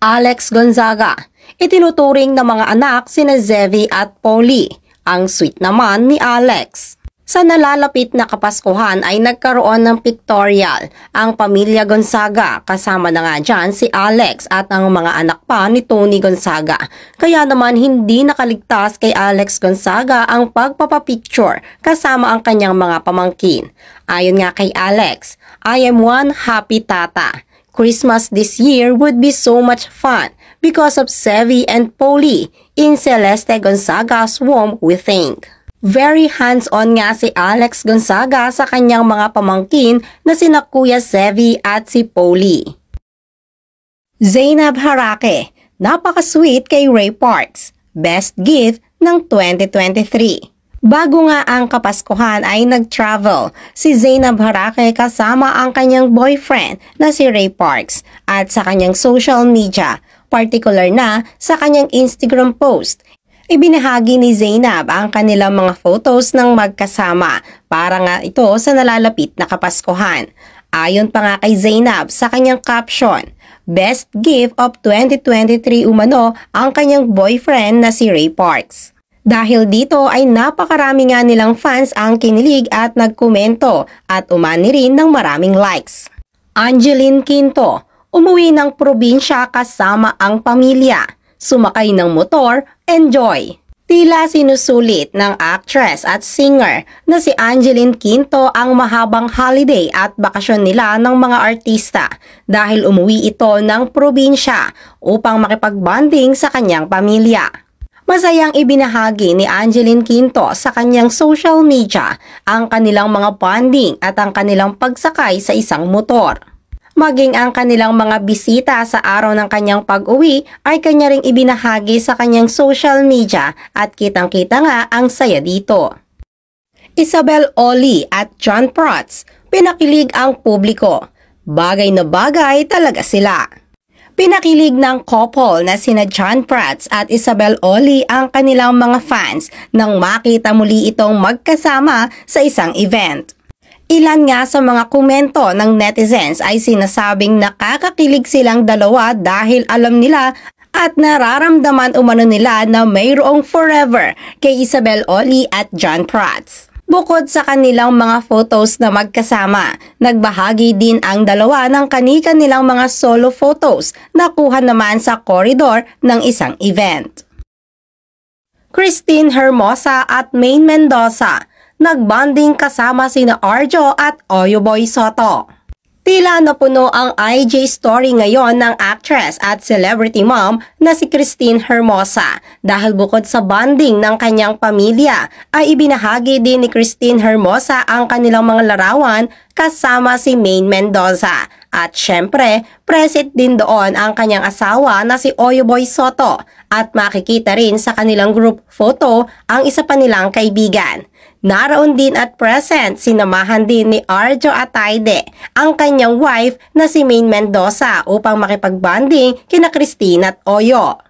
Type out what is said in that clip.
Alex Gonzaga. Itinuturing ng mga anak sina Zevi at Polly. Ang sweet naman ni Alex. Sa nalalapit na Kapaskuhan ay nagkaroon ng pictorial ang pamilya Gonzaga, kasama na nga dyan si Alex at ang mga anak pa ni Tony Gonzaga. Kaya naman hindi nakaligtas kay Alex Gonzaga ang pagpapapicture kasama ang kanyang mga pamangkin. Ayon nga kay Alex, "I am one happy tata. Christmas this year would be so much fun because of Zevi and Polly in Celeste Gonzaga's womb, we think." Very hands-on nga si Alex Gonzaga sa kanyang mga pamangkin na sina Kuya Zevi at si Polly. Zainab Harake, napaka-sweet kay Ray Parks. Best gift ng 2023. Bago nga ang Kapaskuhan ay nag-travel si Zainab Harake kasama ang kanyang boyfriend na si Ray Parks at sa kanyang social media, particular na sa kanyang Instagram post. Ibinahagi ni Zainab ang kanilang mga photos ng magkasama para nga ito sa nalalapit na Kapaskuhan. Ayon pa nga kay Zainab sa kanyang caption, "Best gift of 2023 umano ang kanyang boyfriend na si Ray Parks." Dahil dito ay napakarami nga nilang fans ang kinilig at nagkomento at umani rin ng maraming likes. Angeline Quinto, umuwi ng probinsya kasama ang pamilya. Sumakay ng motor, enjoy. Tila sinusulit ng actress at singer na si Angeline Quinto ang mahabang holiday at bakasyon nila ng mga artista dahil umuwi ito ng probinsya upang makipag-bonding sa kanyang pamilya. Masayang ibinahagi ni Angeline Quinto sa kanyang social media ang kanilang mga bonding at ang kanilang pagsakay sa isang motor. Maging ang kanilang mga bisita sa araw ng kanyang pag-uwi ay kanya ring ibinahagi sa kanyang social media at kitang-kita nga ang saya dito. Isabel Oli at John Prats, pinakilig ang publiko. Bagay na bagay talaga sila. Pinakilig ng couple na sina John Prats at Isabel Oli ang kanilang mga fans nang makita muli itong magkasama sa isang event. Ilan nga sa mga komento ng netizens ay sinasabing nakakakilig silang dalawa dahil alam nila at nararamdaman umano nila na mayroong forever kay Isabel Oli at John Prats. Bukod sa kanilang mga photos na magkasama, nagbahagi din ang dalawa ng kani-kanilang mga solo photos na kuha naman sa koridor ng isang event. Christine Hermosa at Maine Mendoza, nagbanding kasama sina Arjo at Oyoboy Soto. Tila napuno ang IG story ngayon ng actress at celebrity mom na si Christine Hermosa dahil bukod sa bonding ng kanyang pamilya ay ibinahagi din ni Christine Hermosa ang kanilang mga larawan kasama si Maine Mendoza. At syempre, present din doon ang kanyang asawa na si Oyoboy Soto at makikita rin sa kanilang group photo ang isa pa nilang kaibigan. Naroon din at present, sinamahan din ni Arjo Ataide ang kanyang wife na si Maine Mendoza upang makipag-bonding kina Christine at Oyo.